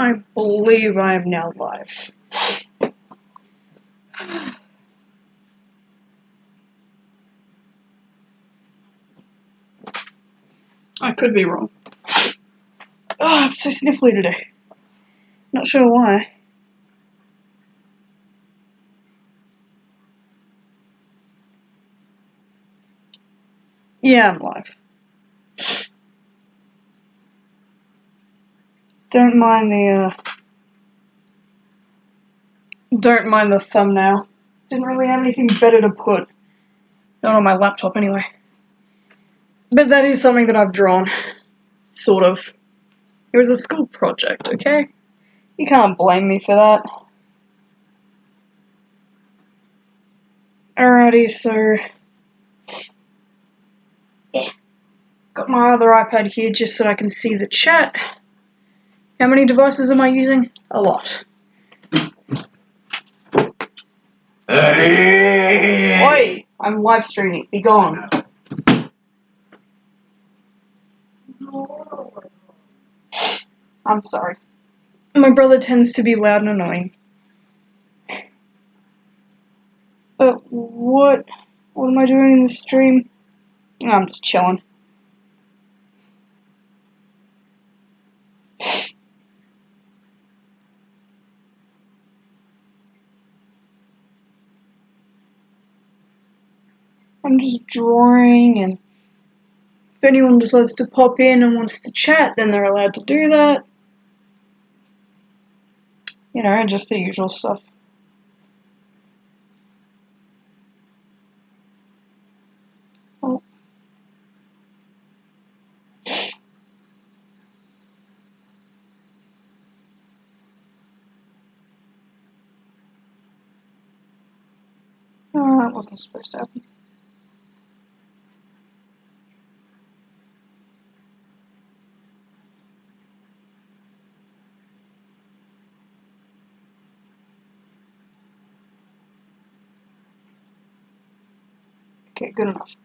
I believe I am now live. I could be wrong. Oh, I'm so sniffly today. Not sure why. Yeah, I'm live. Don't mind the thumbnail. Didn't really have anything better to put. Not on my laptop anyway. But that is something that I've drawn. Sort of. It was a school project, okay? You can't blame me for that. Alrighty, so... yeah. Got my other iPad here just so I can see the chat. How many devices am I using? A lot. Oi! I'm live streaming. Be gone. I'm sorry. My brother tends to be loud and annoying. But what am I doing in the stream? I'm just chilling. I'm just drawing, and if anyone decides to pop in and wants to chat, then they're allowed to do that. You know, just the usual stuff. Oh. Oh, that wasn't supposed to happen. Okay, good enough.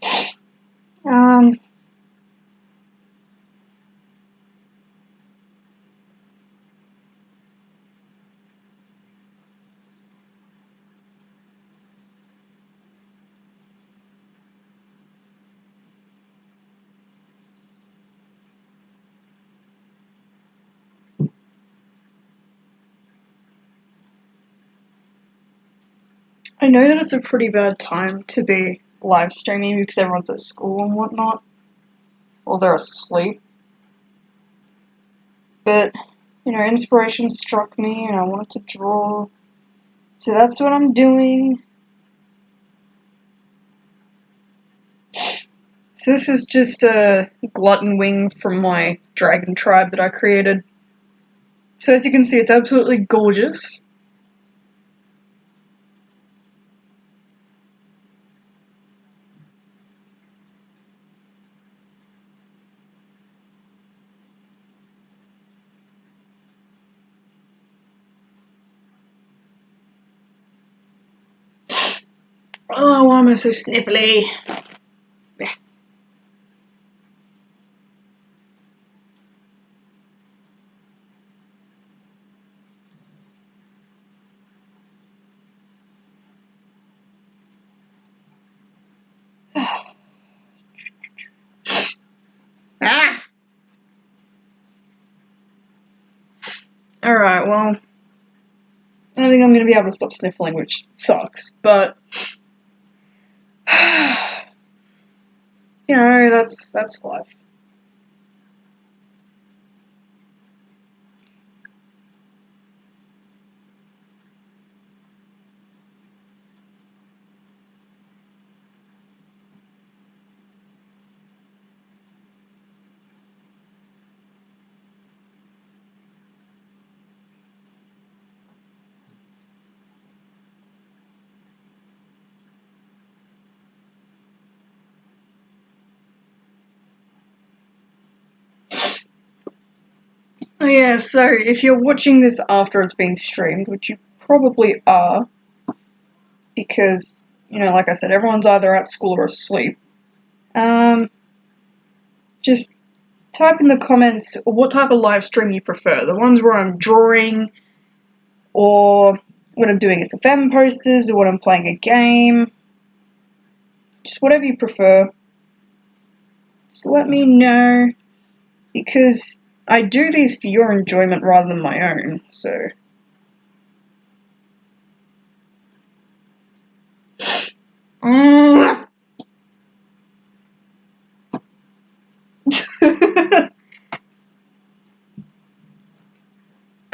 I know that it's a pretty bad time to be live streaming because everyone's at school and whatnot, or they're asleep. But, you know, inspiration struck me and I wanted to draw. So that's what I'm doing. So this is just a glutton wing from my dragon tribe that I created. So as you can see, it's absolutely gorgeous. Oh, why am I so sniffly? Ah! Alright, well, I don't think I'm going to be able to stop sniffling, which sucks, but... you know, that's life. Oh yeah, so if you're watching this after it's been streamed, which you probably are, because, you know, like I said, everyone's either at school or asleep, just type in the comments what type of live stream you prefer. The ones where I'm drawing, or when I'm doing SFM posters, or when I'm playing a game. Just whatever you prefer. Just let me know, because I do these for your enjoyment rather than my own, so.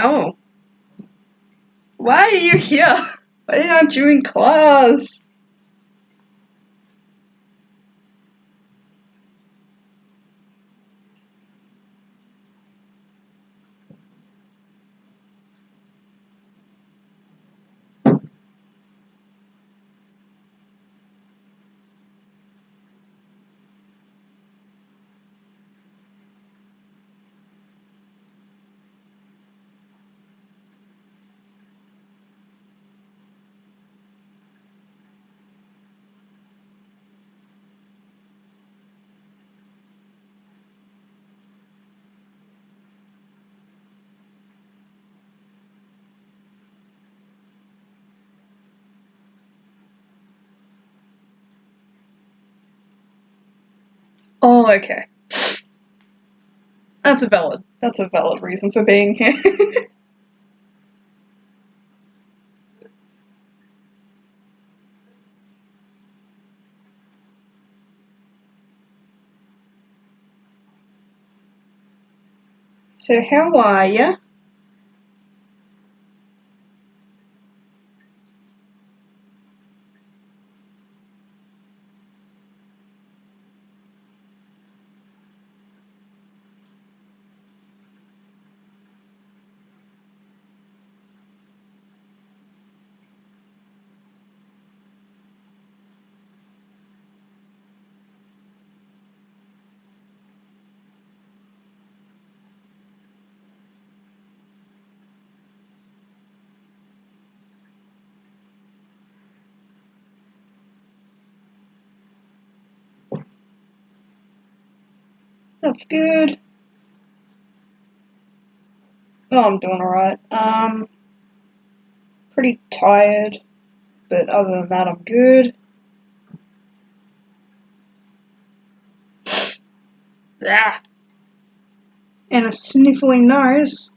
Oh. Why are you here? Why aren't you in class? Oh, okay. That's a valid reason for being here. So how are ya? That's good. Oh, I'm doing alright. Pretty tired, but other than that, I'm good. Ah. And a sniffling nose.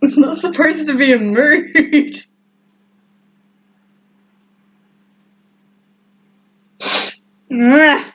It's not supposed to be a mood. Ah.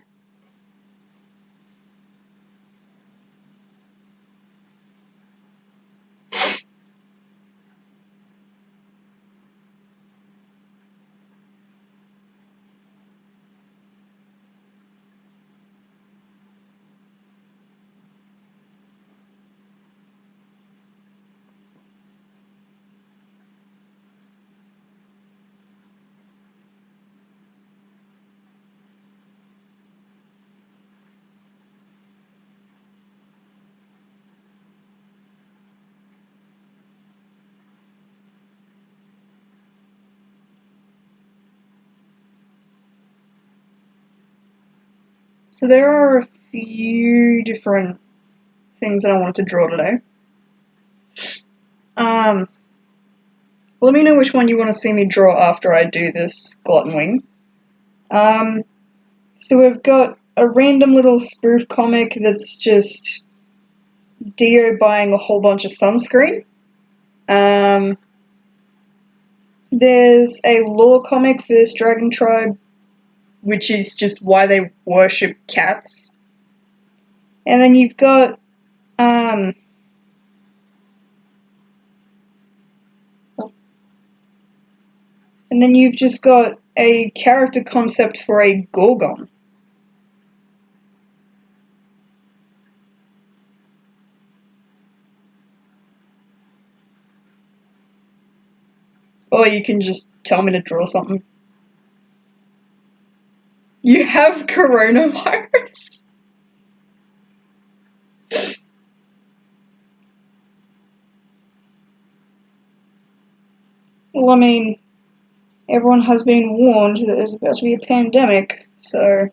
So there are a few different things that I wanted to draw today. Let me know which one you want to see me draw after I do this Glutton Wing. So we've got a random little spoof comic that's just Dio buying a whole bunch of sunscreen. There's a lore comic for this dragon tribe, which is just why they worship cats. And then you've got And then you've just got a character concept for a Gorgon. Or you can just tell me to draw something. You have coronavirus? Well, I mean, everyone has been warned that there's about to be a pandemic, so...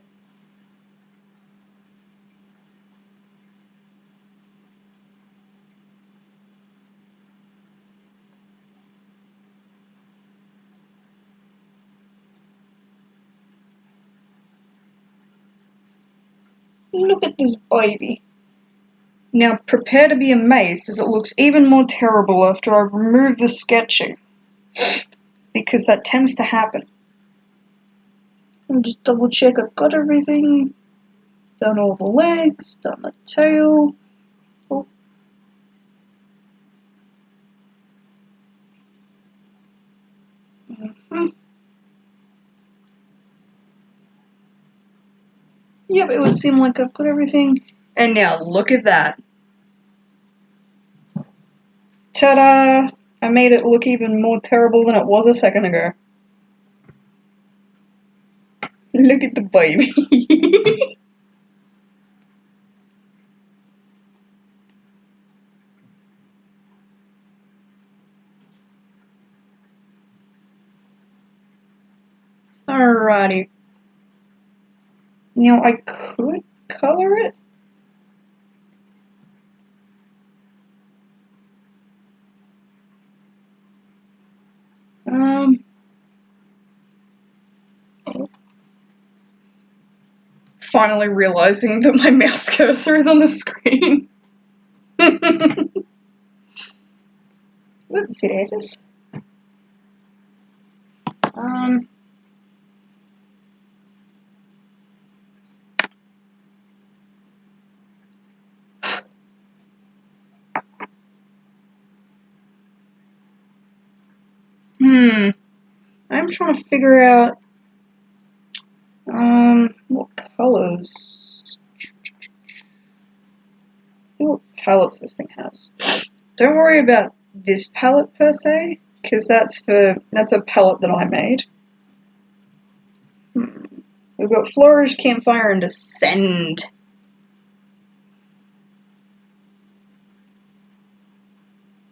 Look at this baby. Now prepare to be amazed as it looks even more terrible after I remove the sketching. Because that tends to happen. I'll just double check I've got everything. Done all the legs, done the tail. Oh. Mm-hmm. Yep, it would seem like I've got everything. And now look at that. Ta-da! I made it look even more terrible than it was a second ago. Look at the baby. Alrighty. Now I could color it. Finally realizing that my mouse cursor is on the screen. Whoopsie daisies. I'm trying to figure out what colors. Let's see what palettes this thing has. Don't worry about this palette per se, because that's a palette that I made. We've got Flourish, Campfire, and Ascend.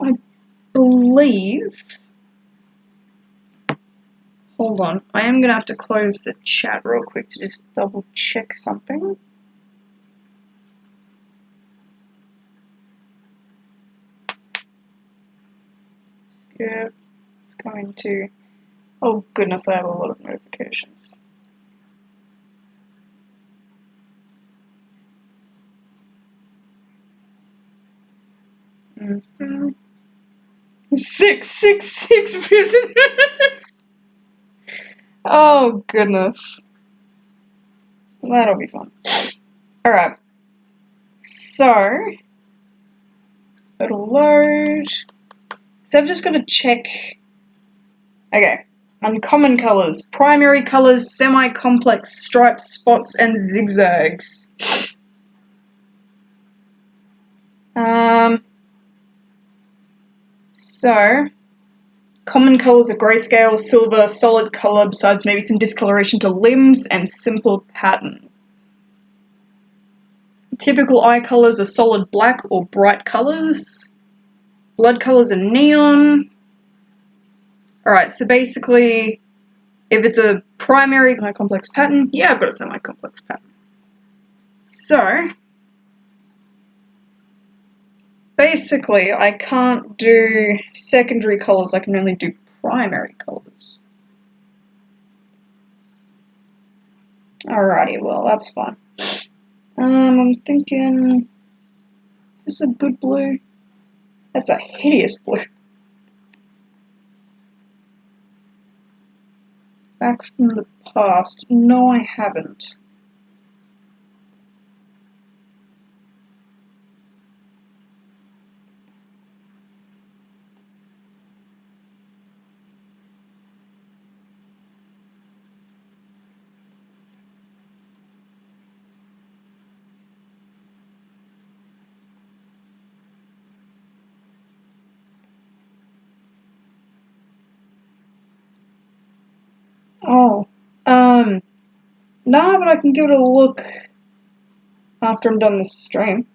I believe. Hold on, I am gonna have to close the chat real quick to just double check something. Skip. It's going to. Oh goodness, I have a lot of notifications. Mm-hmm. 666 prisoners! Oh goodness. That'll be fun. Alright. So, it'll load. So I'm just gonna check. Okay. Uncommon colors. Primary colors, semi-complex stripes, spots, and zigzags. So, common colors are grayscale, silver, solid color, besides maybe some discoloration to limbs, and simple pattern. Typical eye colors are solid black or bright colors. Blood colors are neon. Alright, so basically, if it's a primary semi-complex pattern, yeah, I've got a semi-complex pattern. So, basically, I can't do secondary colors, I can only do primary colors. Alrighty, well, that's fine. I'm thinking, is this a good blue? That's a hideous blue. Back from the past. No, I haven't. Oh. Nah, but I can give it a look after I'm done this stream.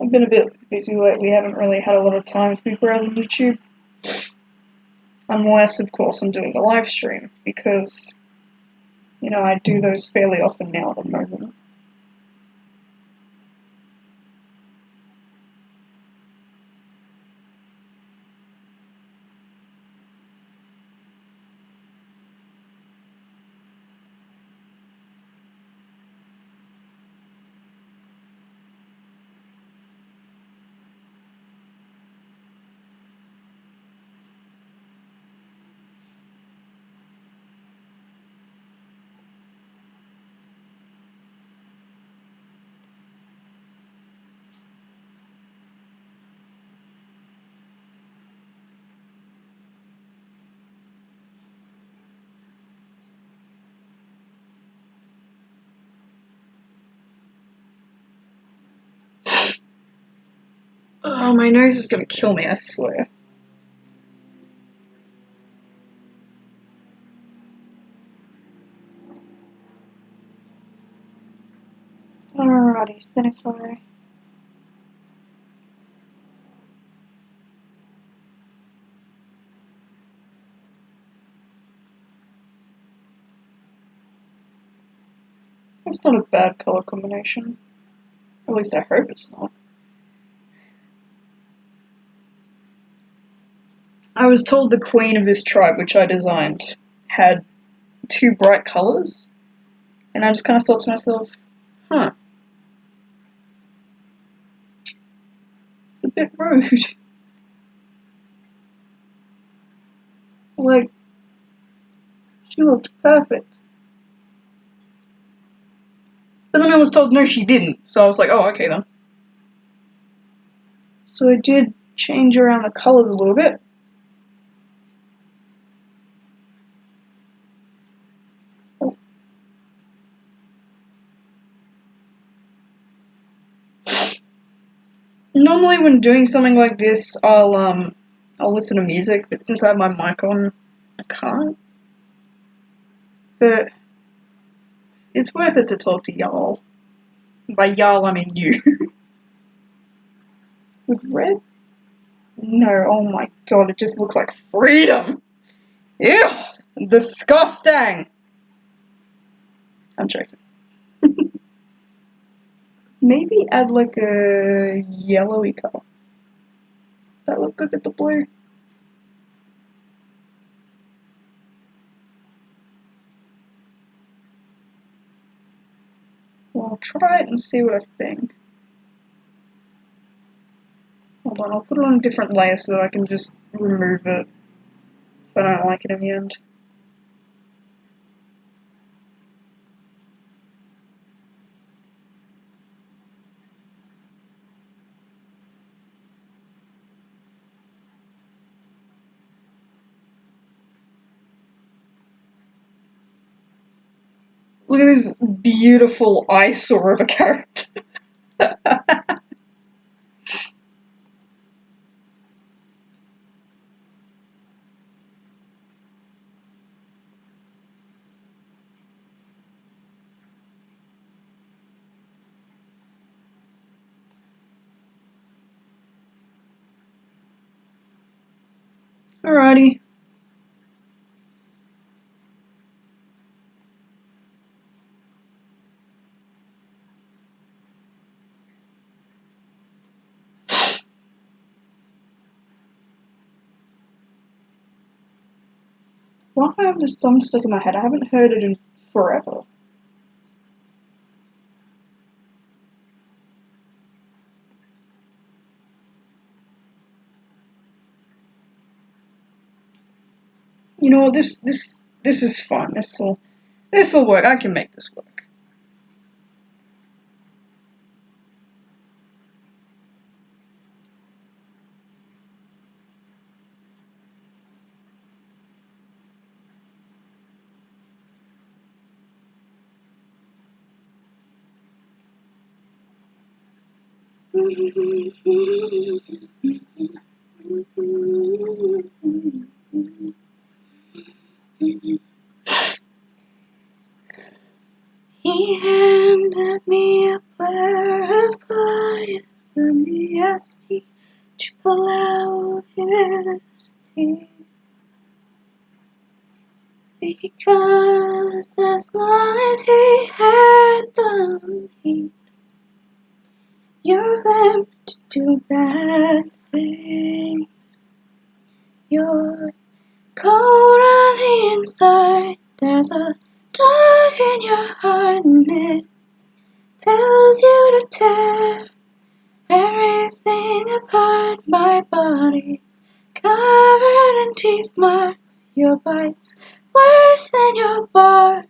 I've been a bit busy lately, haven't really had a lot of time to be browsing YouTube. Unless, of course, I'm doing a live stream, because, you know, I do those fairly often now at the moment. Oh, my nose is gonna kill me, I swear. Alrighty, Cinefy. It's not a bad colour combination. At least I hope it's not. I was told the queen of this tribe, which I designed, had two bright colours, and I just kind of thought to myself, huh, it's a bit rude. Like, she looked perfect. But then I was told no, she didn't, so I was like, oh, okay then. So I did change around the colours a little bit. Oh. Normally when doing something like this, I'll listen to music, but since I have my mic on, I can't. But it's worth it to talk to y'all. By y'all, I mean you. With red? No, oh my god, it just looks like freedom! Ew! Disgusting! I'm joking. Maybe add like a yellowy colour. That look good with the blue? Well, I'll try it and see what I think. Hold on, I'll put it on a different layer so that I can just remove it if I don't like it in the end. Look at this beautiful eyesore of a character. Alrighty. Why do I have this song stuck in my head? I haven't heard it in forever. You know what? This is fun. This'll work. I can make this work. He handed me a pair of pliers and he asked me to pull out his teeth. Because as long as he had them, he'd use them to do bad things. You're cold on the inside, there's a dog in your heart and it tells you to tear everything apart. My body's covered in teeth marks, your bite's worse than your bark.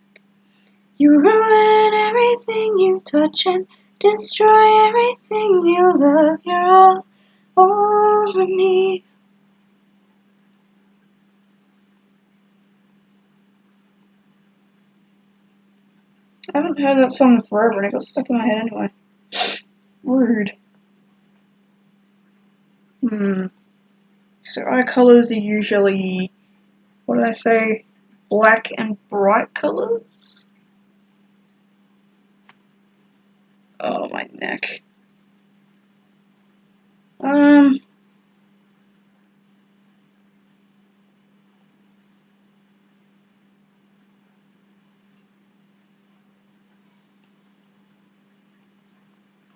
You ruin everything you touch and destroy everything you love. You're all over me. I haven't heard that song in forever and it got stuck in my head anyway. Rude. So eye colours are usually, what did I say? Black and bright colours? Oh, my neck.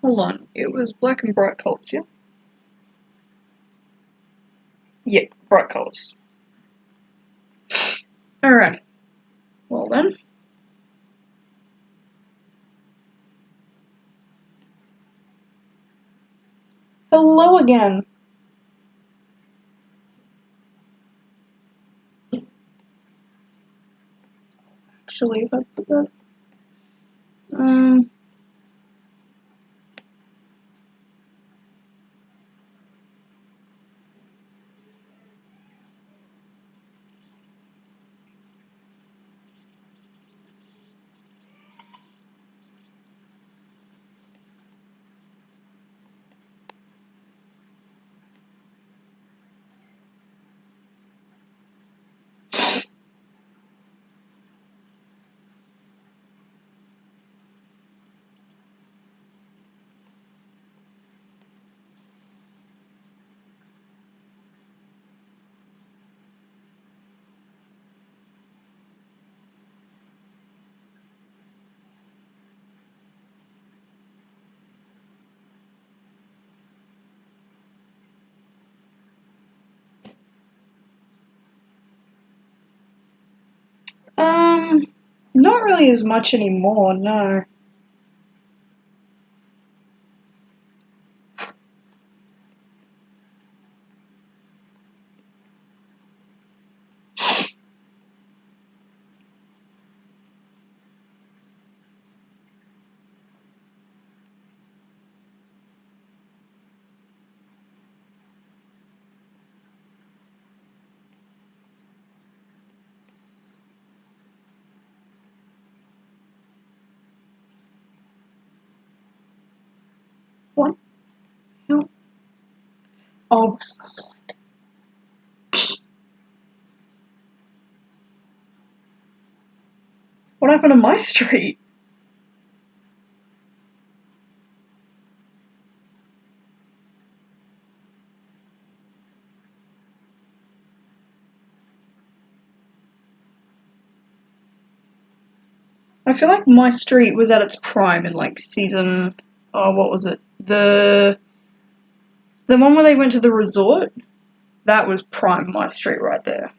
Hold on. It was black and bright colours, yeah? Yeah, bright colours. Alright. Well then. Hello again. Actually, if I put that. Not really as much anymore, no. What? No. Oh, Sussex. What happened to my street? I feel like my street was at its prime in like season. Oh, what was it? The one where they went to the resort. That was prime my street right there.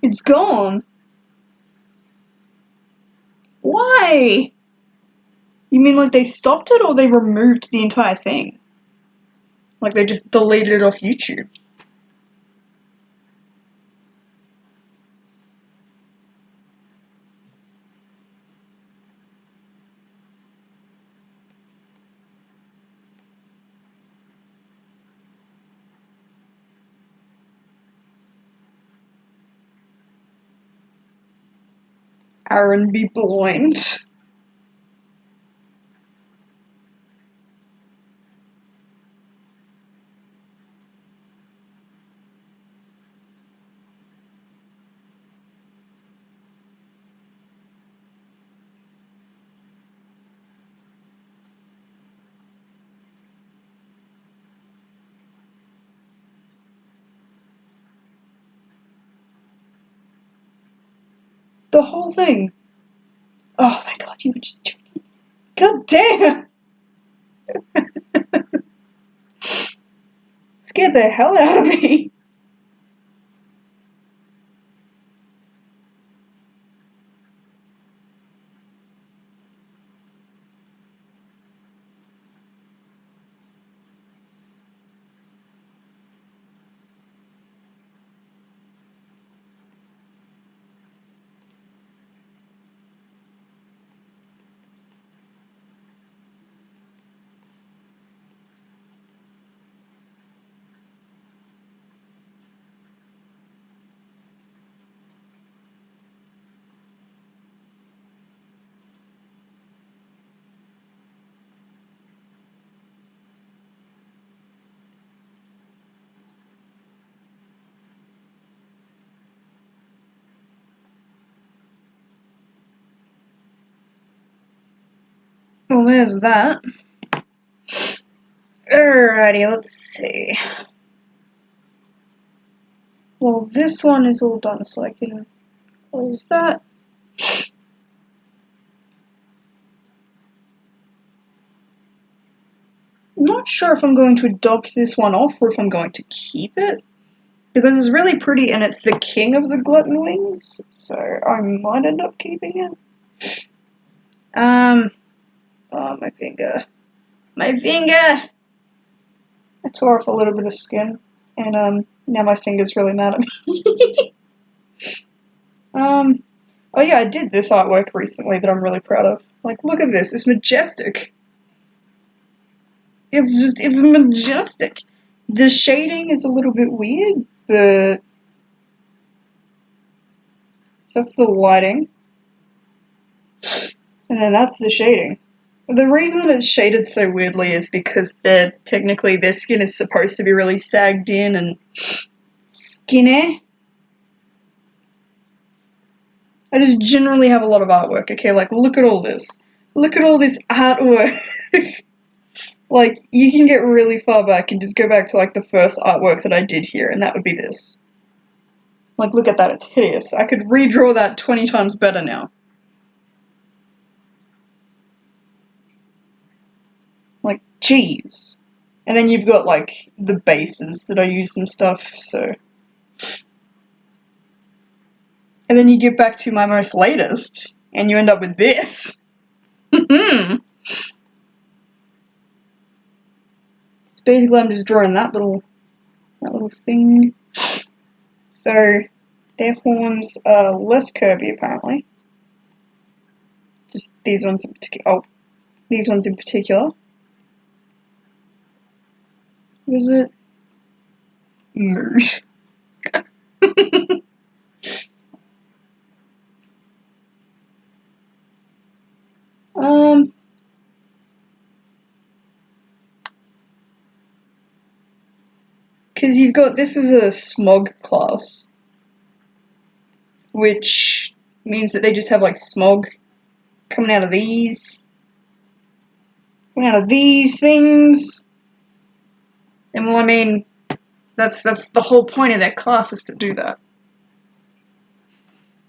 It's gone. Why? You mean like they stopped it or they removed the entire thing? Like they just deleted it off YouTube? Aaron be blind. The whole thing. Oh my god, you were just joking. God damn! Scared the hell out of me. Well, there's that. Alrighty, let's see. Well, this one is all done, so I can close that. I'm not sure if I'm going to adopt this one off or if I'm going to keep it. Because it's really pretty and it's the king of the glutton wings, so I might end up keeping it. Oh, my finger. My finger! I tore off a little bit of skin, and now my finger's really mad at me. Oh yeah, I did this artwork recently that I'm really proud of. Like, look at this, it's majestic. It's majestic. The shading is a little bit weird, but so that's the lighting. And then that's the shading. The reason it's shaded so weirdly is because technically their skin is supposed to be really sagged in and skinny. I just generally have a lot of artwork, okay? Like, look at all this. Look at all this artwork. Like, you can get really far back and just go back to, like, the first artwork that I did here, and that would be this. Like, look at that, it's hideous. I could redraw that 20 times better now. Like, jeez. And then you've got, like, the bases that I use and stuff, so... And then you get back to my most latest, and you end up with this. So basically I'm just drawing that little thing. So their horns are less curvy apparently. Just these ones in particular. Oh, these ones in particular. Was it? Merge. Because you've got, this is a smog class, which means that they just have like smog coming out of these things. And well, I mean, that's the whole point of their class is to do that.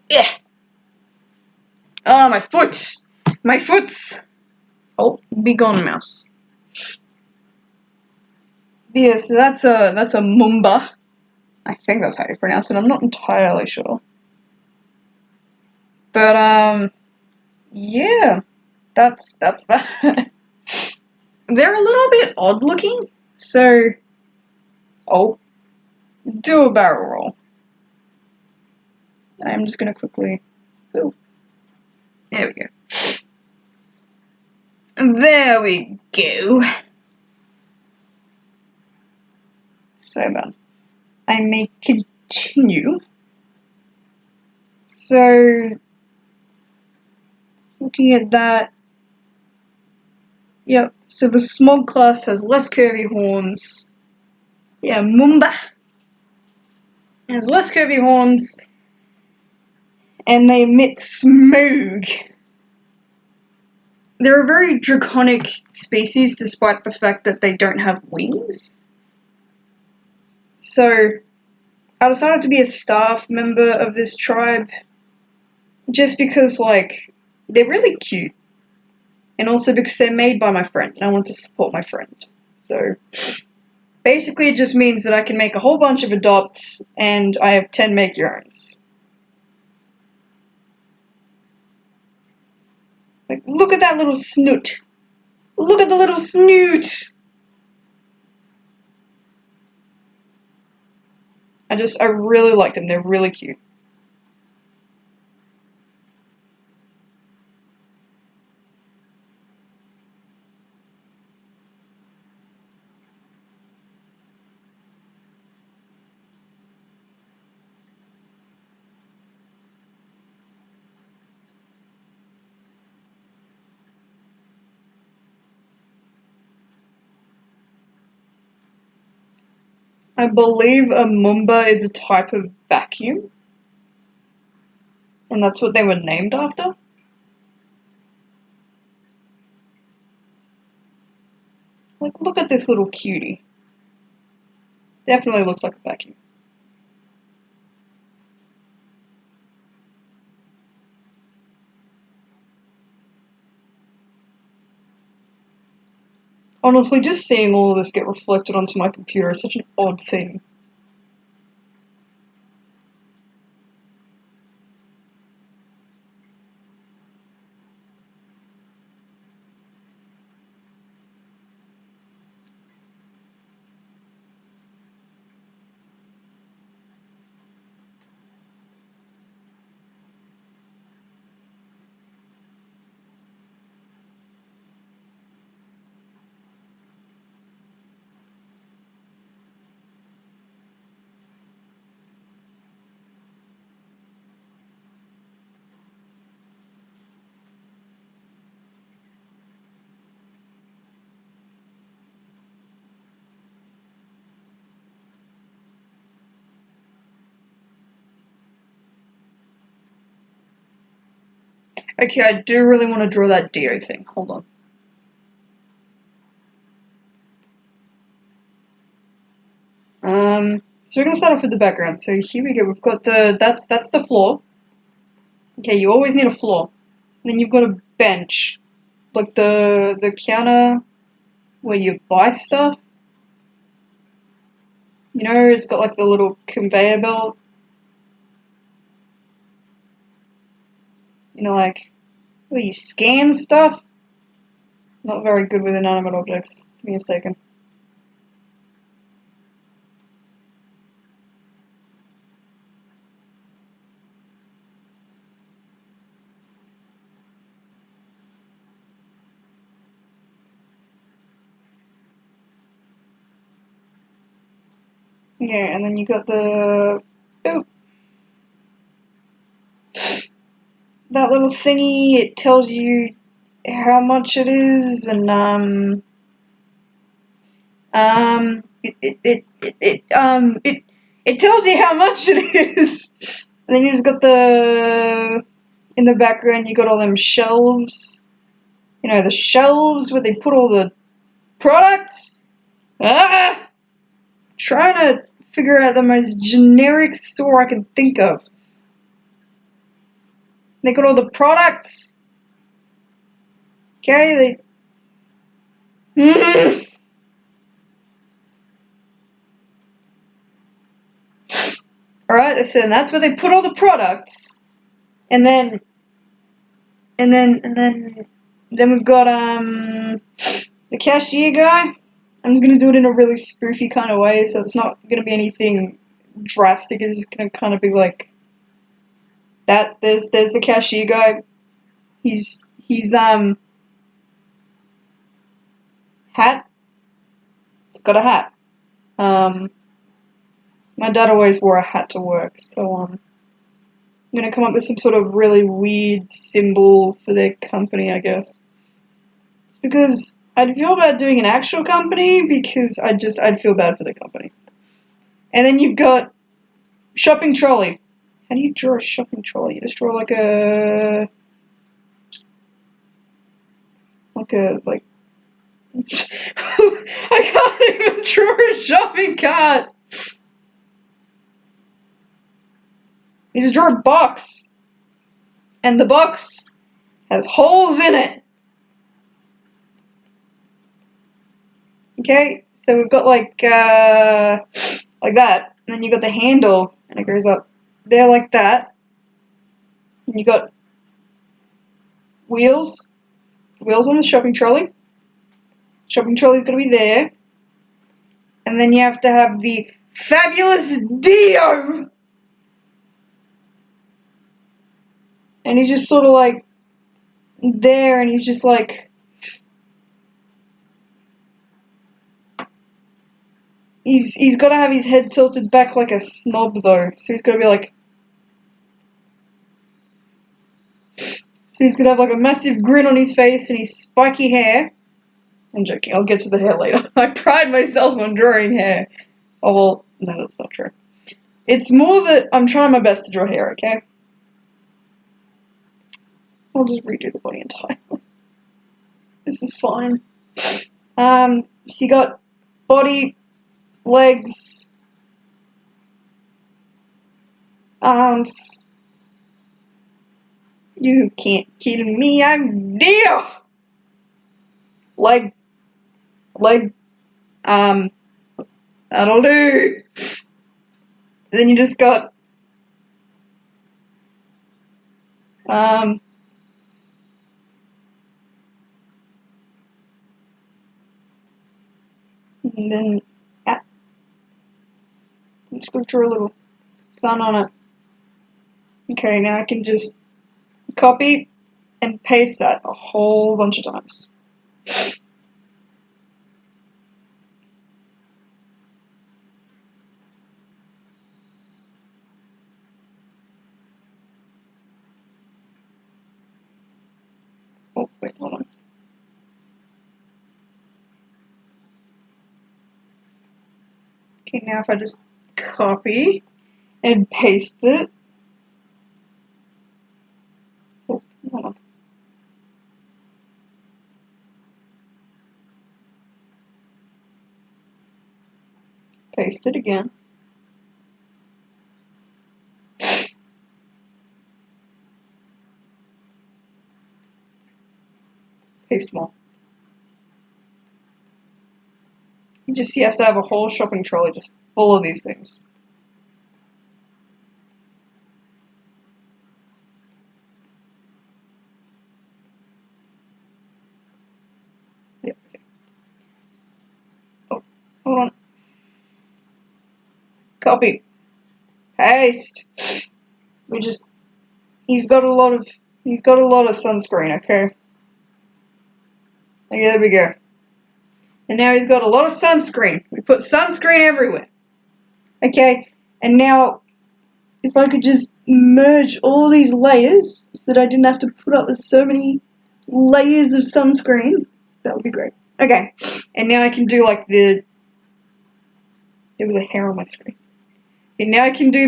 Yeah. Oh, my foot! My foot's! Oh, be gone, mouse. Yeah, so that's a Mumba. I think that's how you pronounce it. I'm not entirely sure. But yeah, that's that. They're a little bit odd looking, so oh, do a barrel roll. I'm just gonna quickly. Ooh, there we go. There we go. So then, I may continue. So looking at that. Yep, so the smog class has less curvy horns. Yeah, Mumba has less curvy horns, and they emit smoke. They're a very draconic species despite the fact that they don't have wings. So, I decided to be a staff member of this tribe just because, like, they're really cute. And also because they're made by my friend, and I want to support my friend. So, basically it just means that I can make a whole bunch of adopts, and I have 10 make your owns. Like, look at that little snoot. Look at the little snoot! I really like them, they're really cute. I believe a Mumba is a type of vacuum, and that's what they were named after. Like, look at this little cutie. Definitely looks like a vacuum. Honestly, just seeing all of this get reflected onto my computer is such an odd thing. Okay, I do really want to draw that Dio thing. Hold on. So we're gonna start off with the background. So here we go. We've got that's the floor. Okay, you always need a floor. And then you've got a bench, like the counter where you buy stuff. You know, it's got like the little conveyor belt. You know, like where you scan stuff. Not very good with inanimate objects. Give me a second. Yeah, and then you got the oh, that little thingy. It tells you how much it is, and it tells you how much it is. And then you just got in the background you got all them shelves. You know, the shelves where they put all the products. Ah! Trying to figure out the most generic store I can think of. They got all the products. Okay, they. Alright, so that's where they put all the products. And then then we've got the cashier guy. I'm gonna do it in a really spoofy kind of way, so it's not gonna be anything drastic. It's just gonna kind of be like that. There's the cashier guy. He's hat. He's got a hat. My dad always wore a hat to work, so gonna come up with some sort of really weird symbol for their company, I guess. It's because I'd feel bad doing an actual company because I'd feel bad for the company. And then you've got shopping trolley. How do you draw a shopping trolley? You just draw like I can't even draw a shopping cart. You just draw a box. And the box has holes in it. Okay, so we've got like that. And then you've got the handle, and it goes up there like that. And you've got wheels on the shopping trolley. Shopping trolley's gonna be there. And then you have to have the fabulous Dio! And he's just sort of like there, and he's just like, he's got to have his head tilted back like a snob though, so he's got to be like, so he's gonna have like a massive grin on his face and his spiky hair. I'm joking, I'll get to the hair later. I pride myself on drawing hair. Oh well, no, that's not true. It's more that I'm trying my best to draw hair, okay? I'll just redo the body entirely. This is fine. So you got body, legs, arms. You can't kill me, I'm Dio! Leg, that'll do. Then you just got, and then, I'm just gonna draw a little sun on it. Okay, now I can just copy and paste that a whole bunch of times. Oh, wait, hold on. Okay, now if I just copy and paste it. Oh, hold on. Paste it again. Paste more. You just see, he has to have a whole shopping trolley just full of these things. Yep. Oh, hold on. Copy. Paste. He's got a lot of sunscreen, okay? Okay, there we go. And now he's got a lot of sunscreen. We put sunscreen everywhere. Okay, and now if I could just merge all these layers so that I didn't have to put up with so many layers of sunscreen, that would be great. Okay, and now I can do like there was a hair on my screen. And now I can do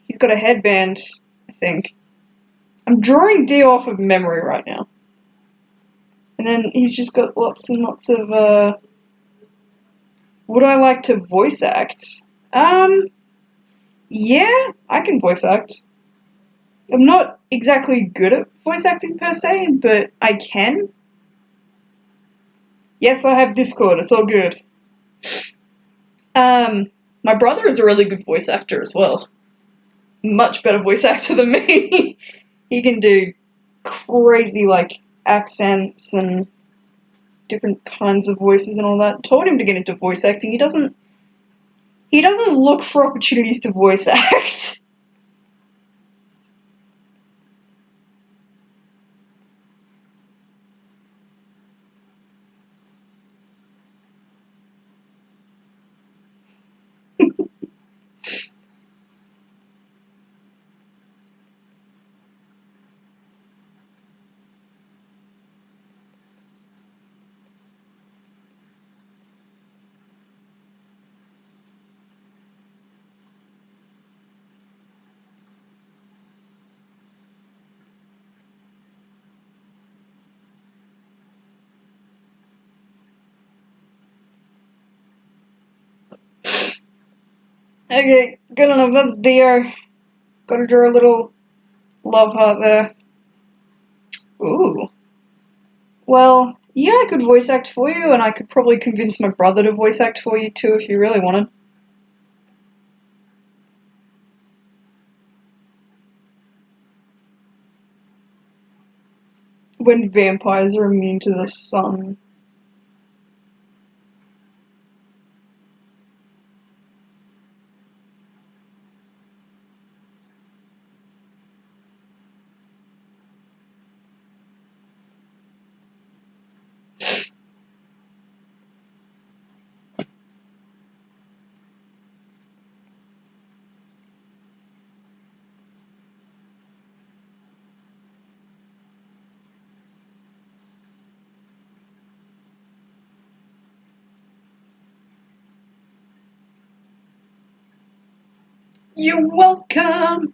he's got a headband, I think. I'm drawing D off of memory right now. And then he's just got lots and lots of, would I like to voice act? Yeah, I can voice act. I'm not exactly good at voice acting per se, but I can. Yes, I have Discord, it's all good. My brother is a really good voice actor as well. Much better voice actor than me. He can do crazy, like, accents and different kinds of voices and all that. Told him to get into voice acting. He doesn't look for opportunities to voice act. Okay, good enough. That's Dio. Gotta draw a little love heart there. Ooh. Well, yeah, I could voice act for you, and I could probably convince my brother to voice act for you too if you really wanted. When vampires are immune to the sun. You're welcome!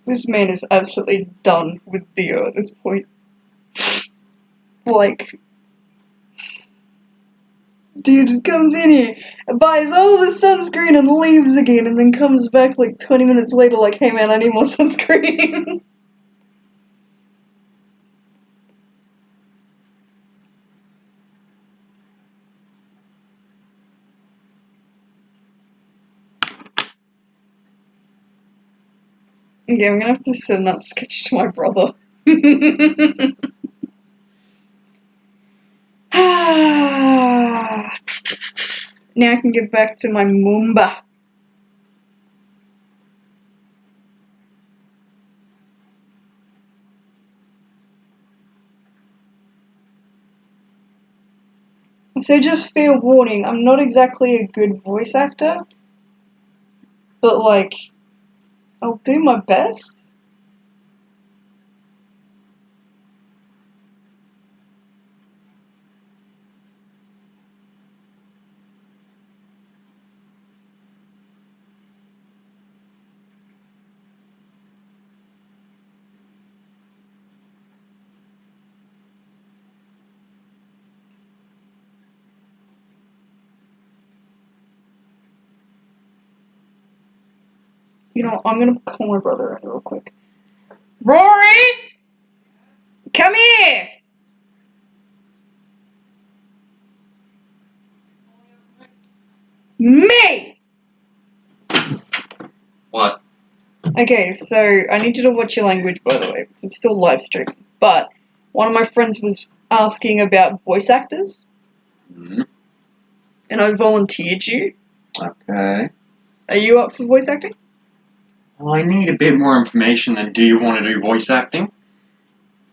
This man is absolutely done with Dio at this point. Like, dude just comes in here, buys all the sunscreen and leaves again, and then comes back like 20 minutes later like, hey man, I need more sunscreen. Okay, I'm gonna have to send that sketch to my brother. Now I can get back to my Moomba. So just fair warning, I'm not exactly a good voice actor, but like, I'll do my best. You know, I'm gonna call my brother in real quick. Rory! Come here! Me! What? Okay, so I need you to watch your language, by the way, because I'm still live streaming. But one of my friends was asking about voice actors, Mm-hmm. and I volunteered you. Okay. Are you up for voice acting? Well, I need a bit more information than do you want to do voice acting?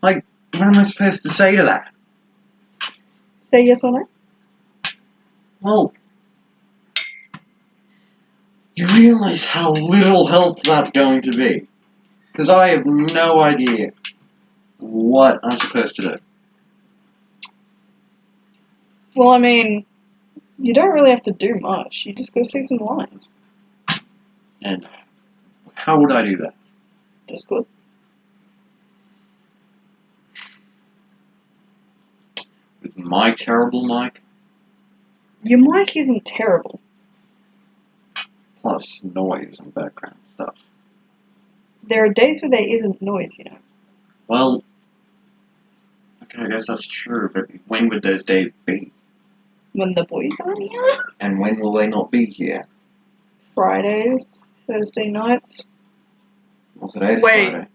Like, what am I supposed to say to that? Say yes or no? Well, you realize how little help that's going to be. Because I have no idea what I'm supposed to do. Well, I mean, you don't really have to do much. You just gotta say some lines. And how would I do that? Discord. With my terrible mic, Your mic isn't terrible. plus noise and background stuff. There are days where there isn't noise, you know. Well, okay, I guess that's true, but when would those days be? When the boys aren't here. And when will they not be here? Fridays, Thursday nights. Well, today's Wait. Friday.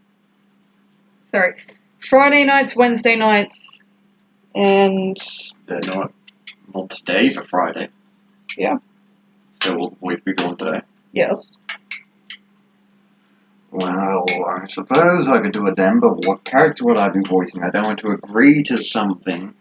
Sorry. Friday nights, Wednesday nights, and... They're not. Well, today's a Friday. Yeah. So will the boys be gone today? Yes. Well, I suppose I could do it then, but what character would I be voicing? I don't want to agree to something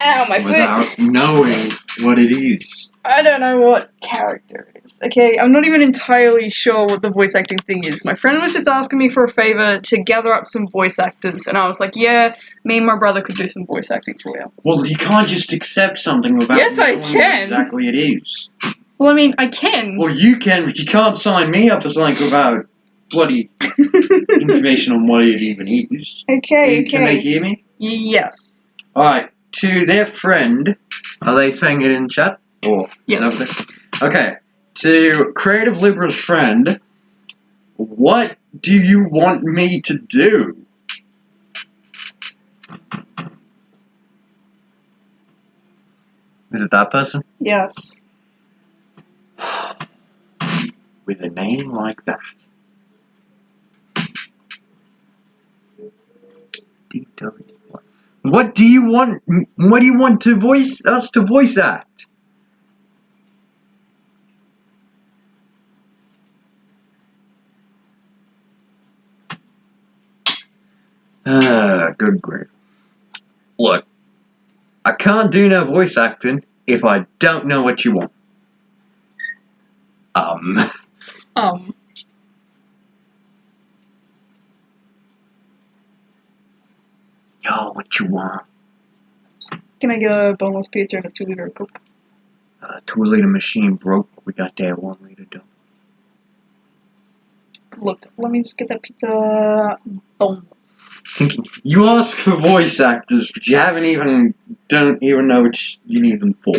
Ow, my foot! without knowing what it is. I don't know what character it is. Okay, I'm not even entirely sure what the voice acting thing is. My friend was just asking me for a favor to gather up some voice actors, and I was like, yeah, me and my brother could do some voice acting for you. Well, you can't just accept something without Yes, I knowing can. what exactly it is. Well, I mean, I can. Well, you can, but you can't sign me up for something without bloody information on what it even is. Okay, Can they hear me? Yes. Alright, to their friend, are they saying it in chat? Or Yes. Okay, to Creative Libra's friend, what do you want me to do? Is it that person? Yes. With a name like that. What do you want? What do you want to voice us to voice act? Good grief. Look, I can't do no voice acting if I don't know what you want. Yo, what you want? Can I get a boneless pizza and a 2-liter Coke? 2-liter machine broke. We got that 1-liter done. Look, let me just get that pizza boneless. You ask for voice actors, but you don't even know what you need them for.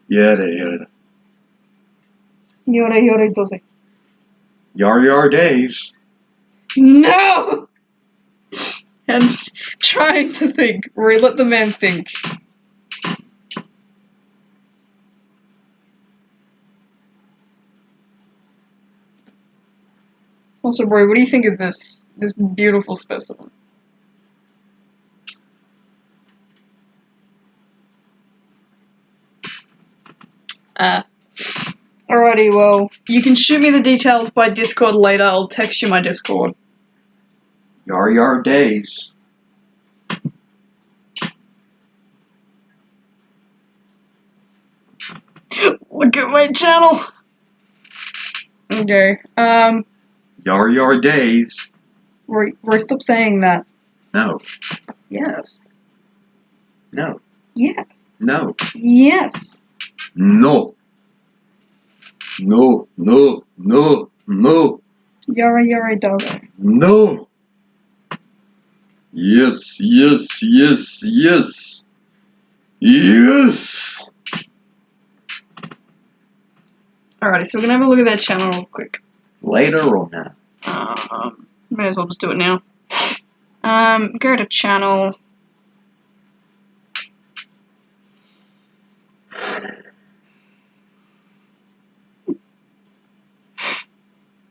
Yada. Yore doze. Yar days. No! And trying to think. Rory, let the man think. Also, Rory, what do you think of this beautiful specimen? Alrighty, well, you can shoot me the details by Discord later. I'll text you my Discord. Yar days. Look at my channel! Okay, Yar days. Rory, stop saying that. No. Yes. No. Yes. No. Yes. No. No. Yore doggo. No. Yes. Yes. Alrighty, so we're gonna have a look at that channel real quick. Later or now? May as well just do it now. Go to channel.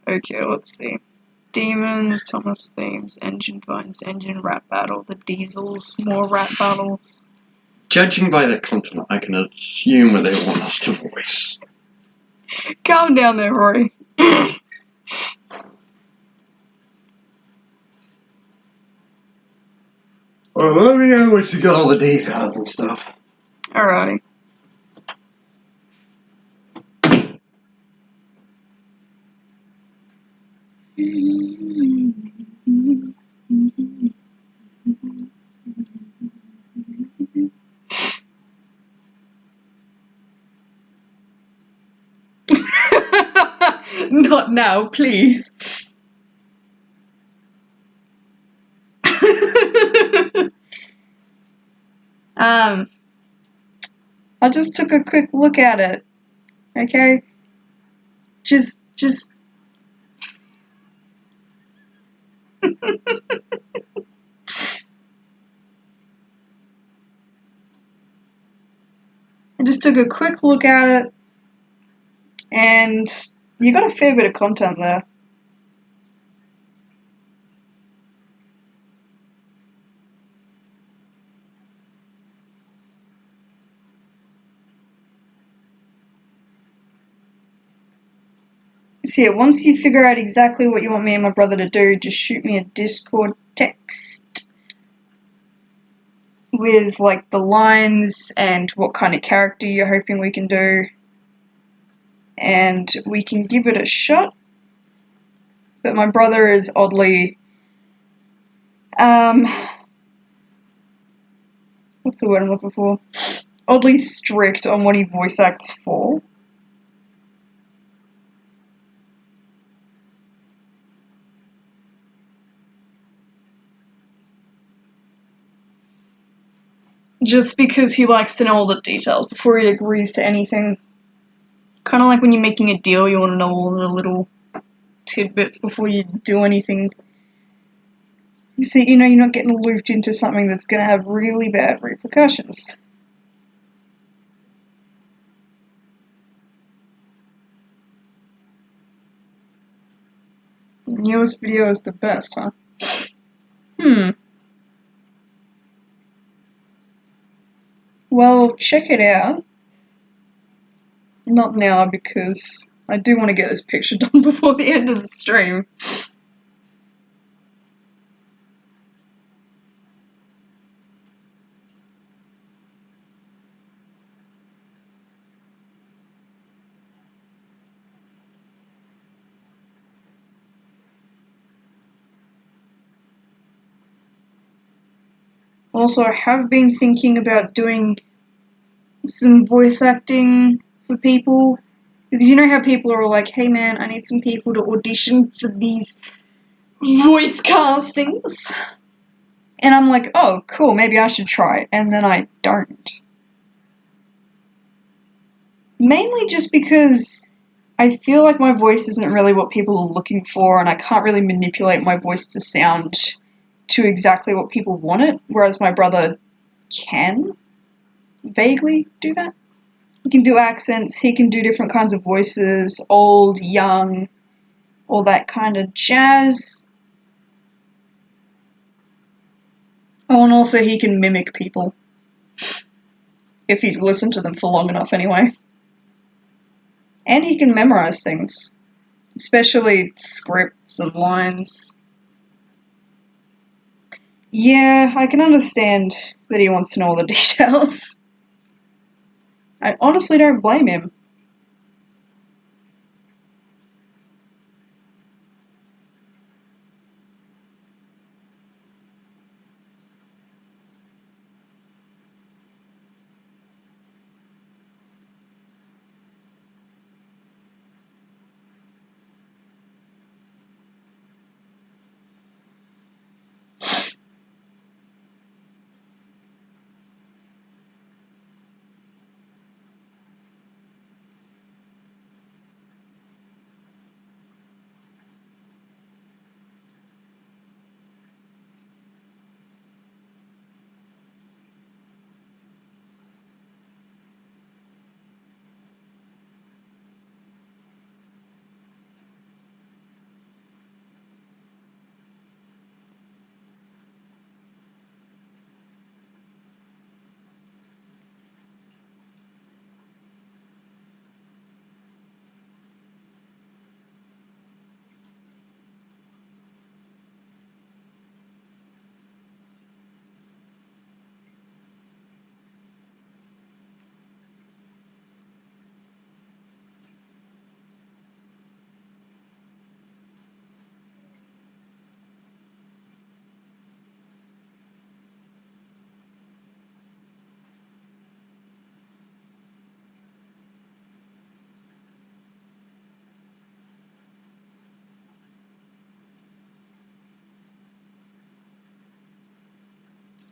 Okay, let's see. Demons, Thomas Themes, Engine Vines, Engine Rap Battle, the Diesels, more rap battles. Judging by the content, I can assume what they want us to voice. Calm down there, Rory. Well, let me know once you got all the details and stuff. Alrighty. Not now, please. I just took a quick look at it. Okay? Just I just took a quick look at it, and you got a fair bit of content there. So yeah, once you figure out exactly what you want me and my brother to do, just shoot me a Discord text with like the lines and what kind of character you're hoping we can do, and we can give it a shot. But my brother is oddly what's the word I'm looking for? oddly strict on what he voice acts for. Just because he likes to know all the details before he agrees to anything. Kind of like when you're making a deal, you want to know all the little tidbits before you do anything. You see, you're not getting looped into something that's going to have really bad repercussions. The newest video is the best, huh? Well, check it out. Not now, because I do want to get this picture done before the end of the stream. Also, I have been thinking about doing some voice acting for people. Because you know how people are like, hey man, I need some people to audition for these voice castings? And I'm like, oh, cool, maybe I should try. And then I don't. Mainly just because I feel like my voice isn't really what people are looking for, and I can't really manipulate my voice to sound to exactly what people want it, whereas my brother can vaguely do that. He can do accents, he can do different kinds of voices, old, young, all that kind of jazz. Oh, and also he can mimic people. If he's listened to them for long enough, anyway. And he can memorize things, especially scripts and lines. Yeah, I can understand that he wants to know all the details. I honestly don't blame him.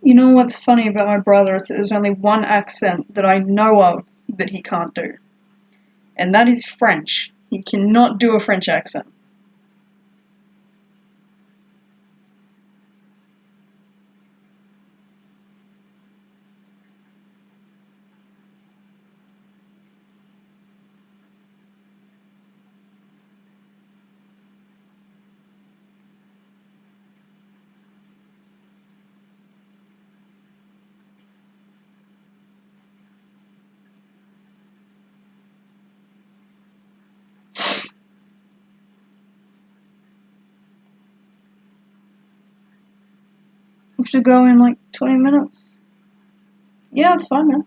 You know what's funny about my brother is that there's only one accent that I know of that he can't do. And that is French. He cannot do a French accent. We should go in like 20 minutes. Yeah, it's fine, man.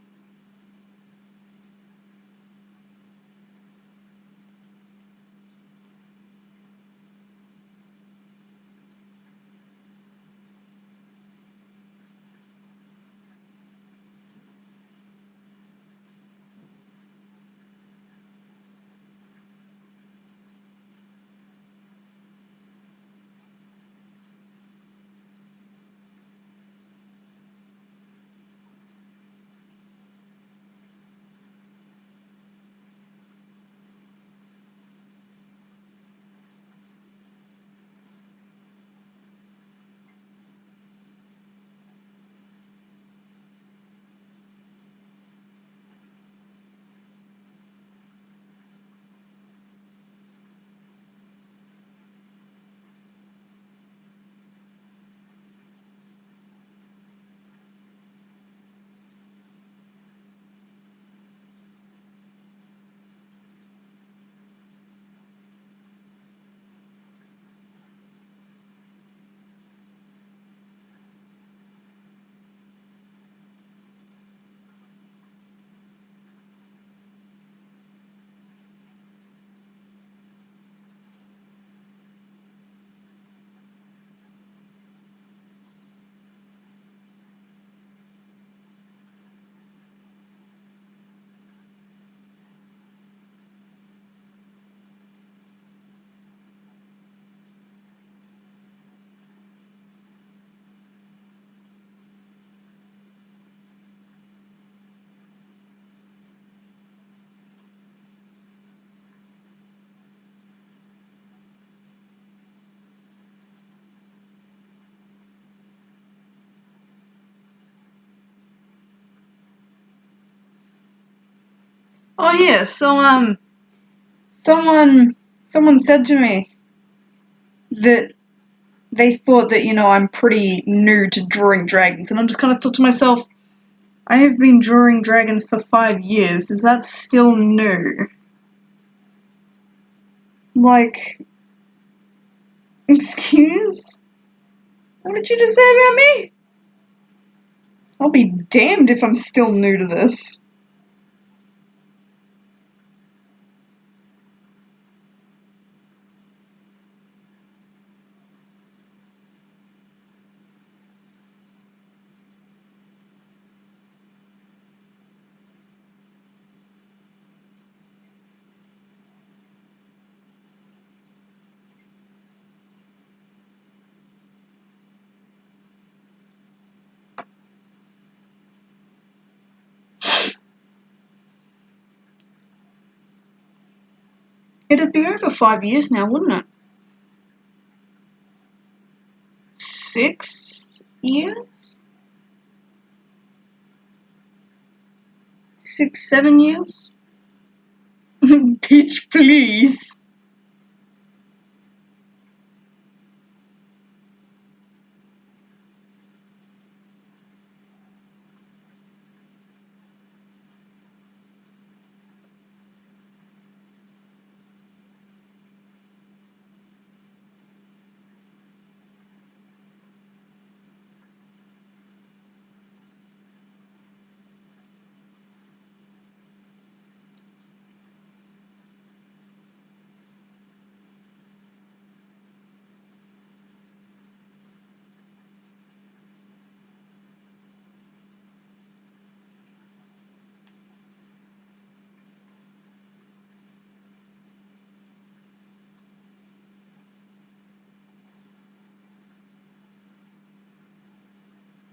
Oh yeah, so someone said to me that they thought that, I'm pretty new to drawing dragons, and I just kind of thought to myself, I have been drawing dragons for 5 years. Is that still new? Like, excuse? What did you just say about me? I'll be damned if I'm still new to this. It'd be over 5 years now, wouldn't it? 6 years? 6, 7 years? Bitch, please.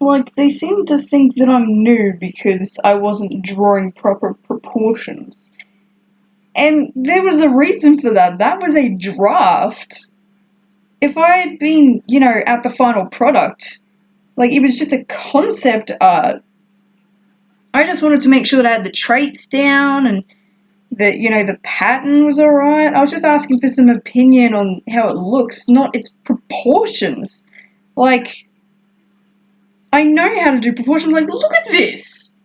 Like, they seem to think that I'm new because I wasn't drawing proper proportions. And there was a reason for that. That was a draft. If I had been, at the final product, like, it was just a concept art. I just wanted to make sure that I had the traits down and that, the pattern was alright. I was just asking for some opinion on how it looks, not its proportions. Like, I know how to do proportions. Like, look at this.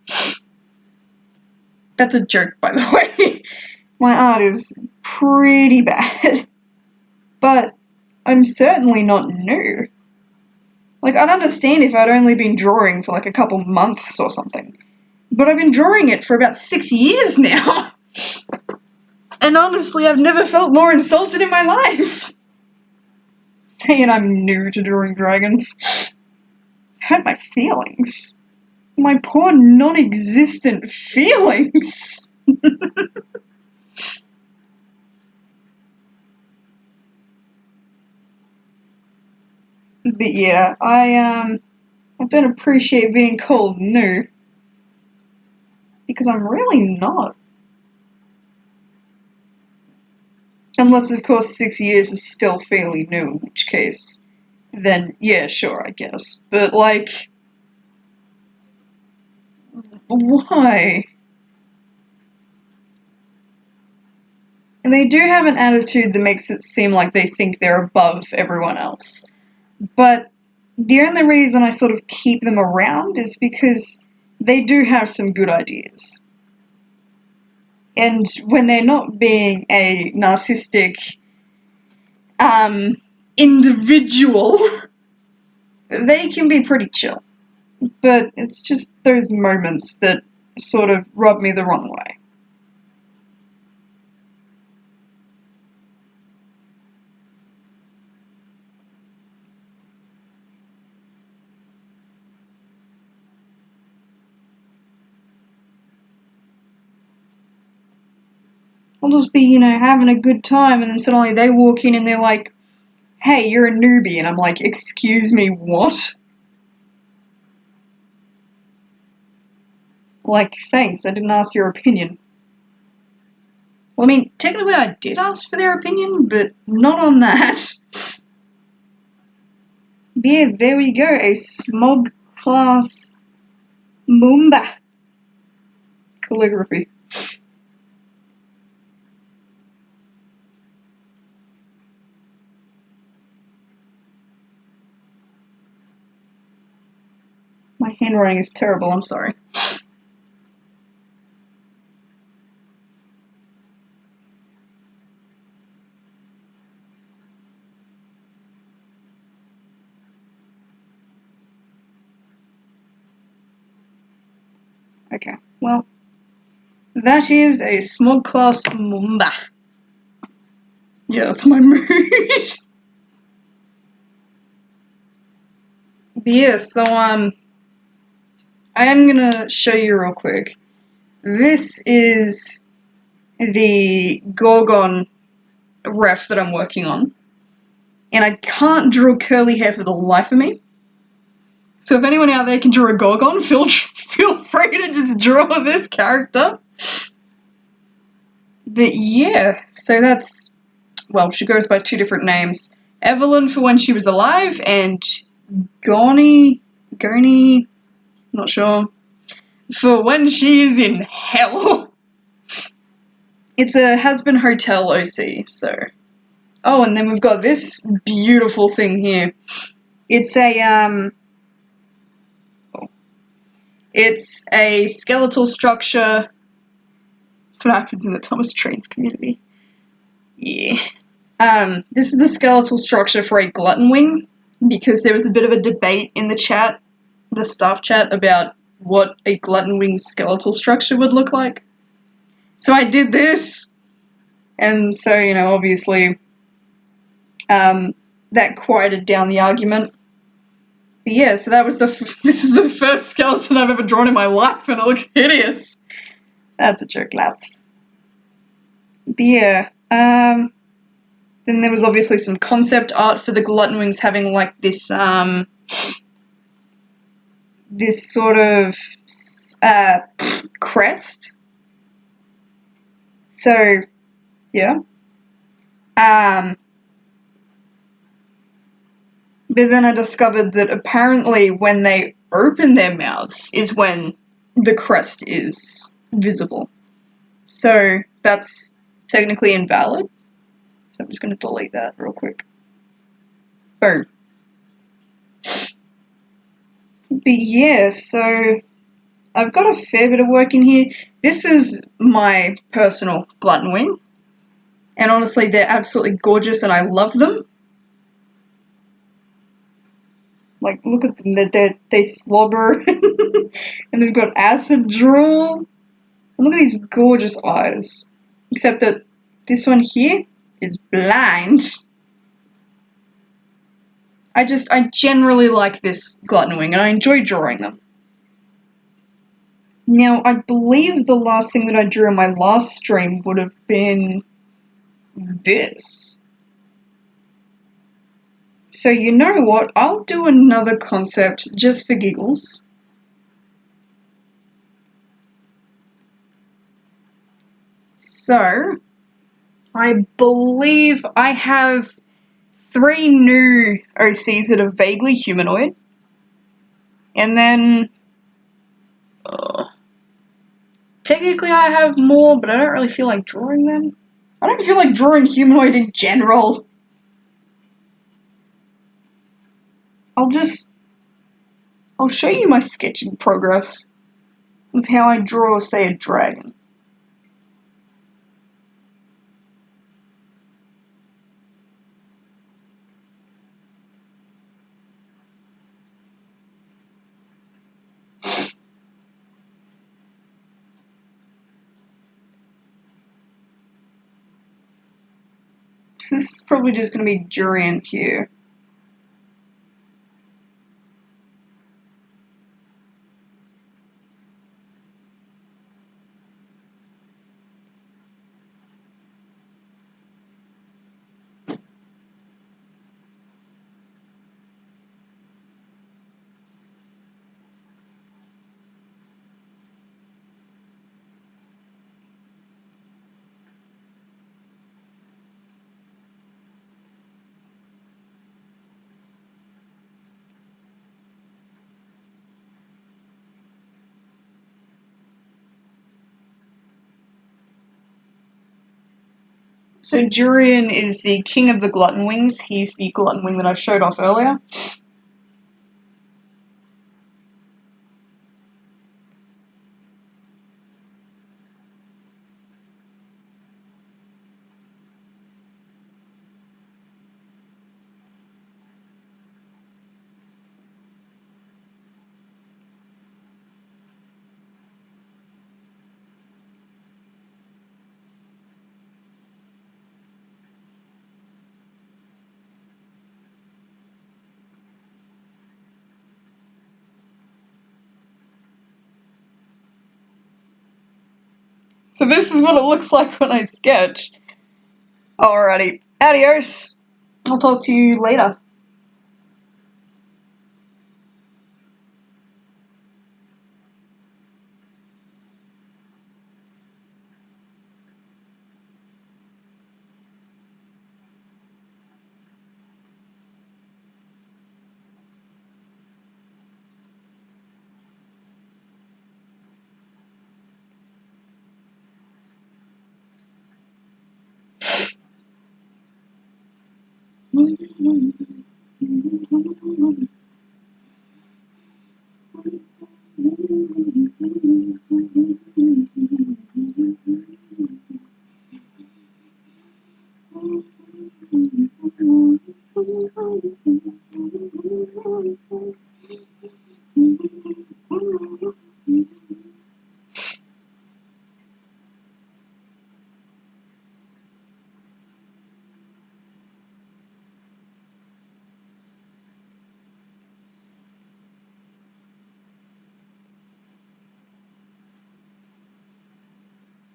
That's a joke, by the way. My art is pretty bad. But I'm certainly not new. Like, I'd understand if I'd only been drawing for like a couple months or something. But I've been drawing it for about 6 years now. And honestly, I've never felt more insulted in my life. Saying I'm new to drawing dragons hurt my feelings. My poor non-existent feelings. But yeah, I don't appreciate being called new. Because I'm really not. Unless, of course, 6 years is still fairly new, in which case, then yeah, sure, I guess. But, like, why? And they do have an attitude that makes it seem like they think they're above everyone else. But the only reason I sort of keep them around is because they do have some good ideas. And when they're not being a narcissistic individual, they can be pretty chill. But it's just those moments that sort of rub me the wrong way. I'll just be, having a good time, and then suddenly they walk in and they're like, hey, you're a newbie. And I'm like, excuse me, what? Like, thanks, I didn't ask your opinion. Well, I mean, technically I did ask for their opinion, but not on that. Yeah, there we go, a smog class Moomba calligraphy. My handwriting is terrible, I'm sorry. Okay, well, that is a small class Mumba. Yeah, that's my mood. But yeah, so, I am gonna show you real quick. This is the Gorgon ref that I'm working on. And I can't draw curly hair for the life of me. So if anyone out there can draw a Gorgon, feel free to just draw this character. But yeah, so that's, well, she goes by 2 different names. Evelyn for when she was alive, and Goni, not sure, for when she is in hell. It's a Has-Been Hotel OC, so. Oh, and then we've got this beautiful thing here. It's a skeletal structure. That's what happens in the Thomas Trains community. Yeah. This is the skeletal structure for a glutton wing, because there was a bit of a debate in the chat, the staff chat, about what a glutton wing skeletal structure would look like. So I did this, and so, you know, obviously, that quieted down the argument. But yeah, so that was this is the first skeleton I've ever drawn in my life, and it looks hideous. That's a joke, lads. But yeah, then there was obviously some concept art for the glutton wings having like this, this sort of, crest. So, yeah. But then I discovered that apparently when they open their mouths is when the crest is visible. So that's technically invalid. So I'm just going to delete that real quick. Boom. But yeah, so I've got a fair bit of work in here. This is my personal glutton wing. And honestly, they're absolutely gorgeous and I love them. Like, look at them, they slobber, and they've got acid drool. And look at these gorgeous eyes. Except that this one here is blind. I generally like this glutton wing, and I enjoy drawing them. Now, I believe the last thing that I drew in my last stream would have been this. So you know what, I'll do another concept just for giggles. So, I believe I have 3 new OCs that are vaguely humanoid. And then, technically I have more, but I don't really feel like drawing them. I don't feel like drawing humanoid in general. I'll show you my sketching progress of how I draw, say, a dragon. So this is probably just going to be Durian here. So Durian is the king of the glutton wings. He's the glutton wing that I showed off earlier. So this is what it looks like when I sketch. Alrighty, adios. I'll talk to you later.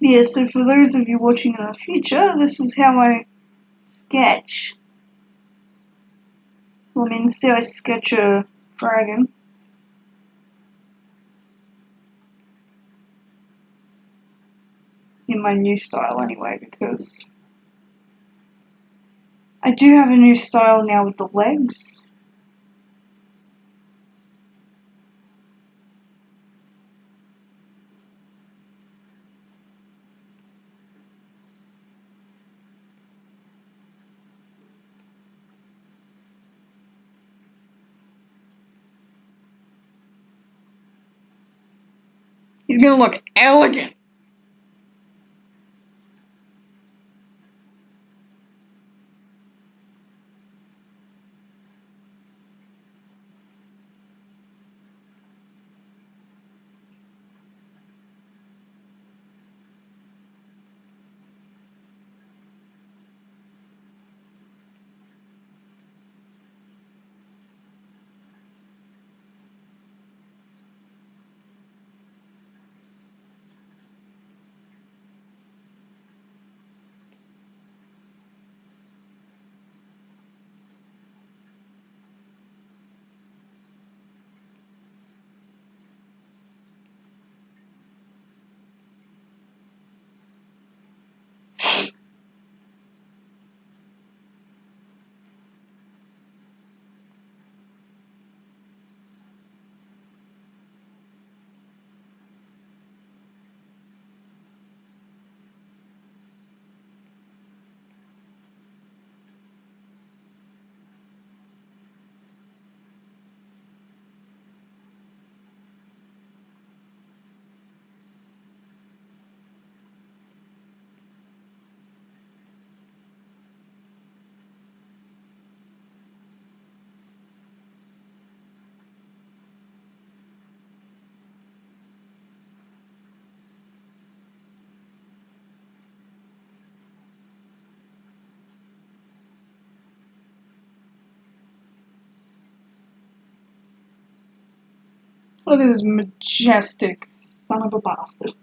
Yeah, so for those of you watching in the future, this is how I sketch. Well, I mean, say I sketch a dragon. In my new style anyway, because I do have a new style now with the legs. He's gonna look elegant. Look at this majestic son of a bastard.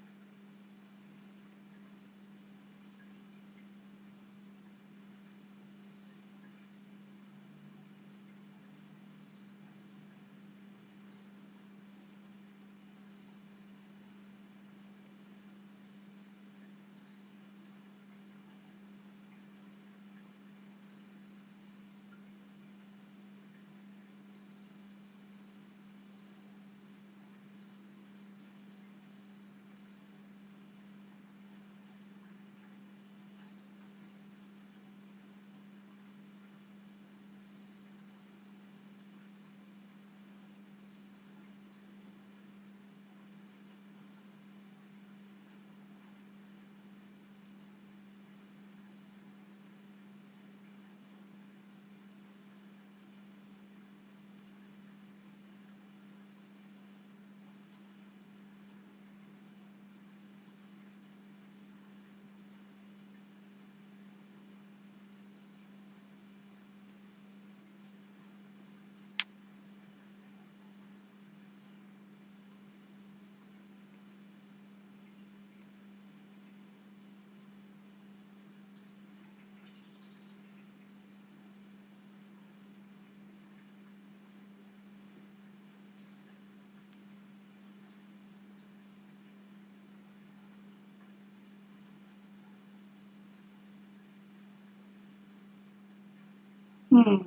Hmm.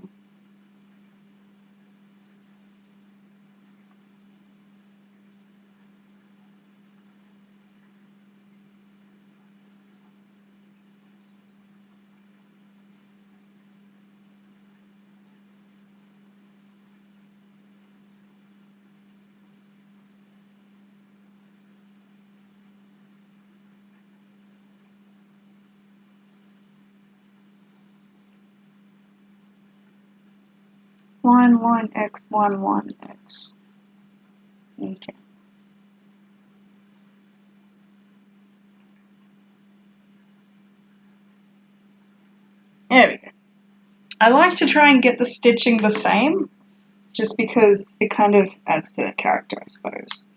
Line X, line X. Okay. There we go. I like to try and get the stitching the same, just because it kind of adds to the character, I suppose.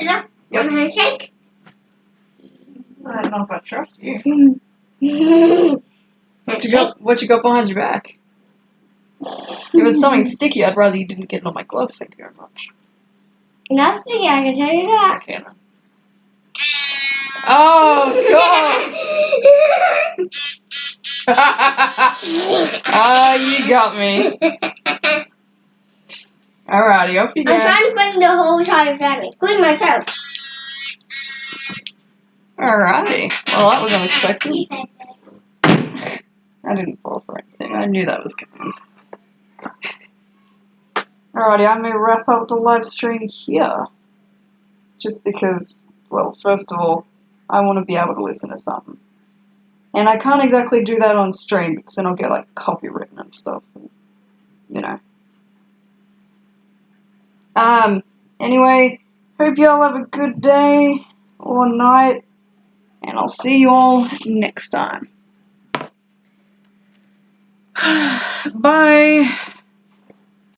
Yep. Want a handshake? I don't know if I trust you. What you got behind your back? If it's something sticky, I'd rather you didn't get it on my glove, thank you very much. Not sticky, I can tell you that. Okay, then. Oh, God! Ah, you got me. Alrighty, off you go. I'm trying to bring the whole entire family, including myself. Alrighty. Well, that was unexpected. I didn't fall for anything. I knew that was coming. Alrighty, I may wrap up the live stream here. Just because, well, first of all, I want to be able to listen to something. And I can't exactly do that on stream because then I'll get, like, copywritten and stuff. You know. Anyway, hope y'all have a good day or night. And I'll see you all next time. Bye.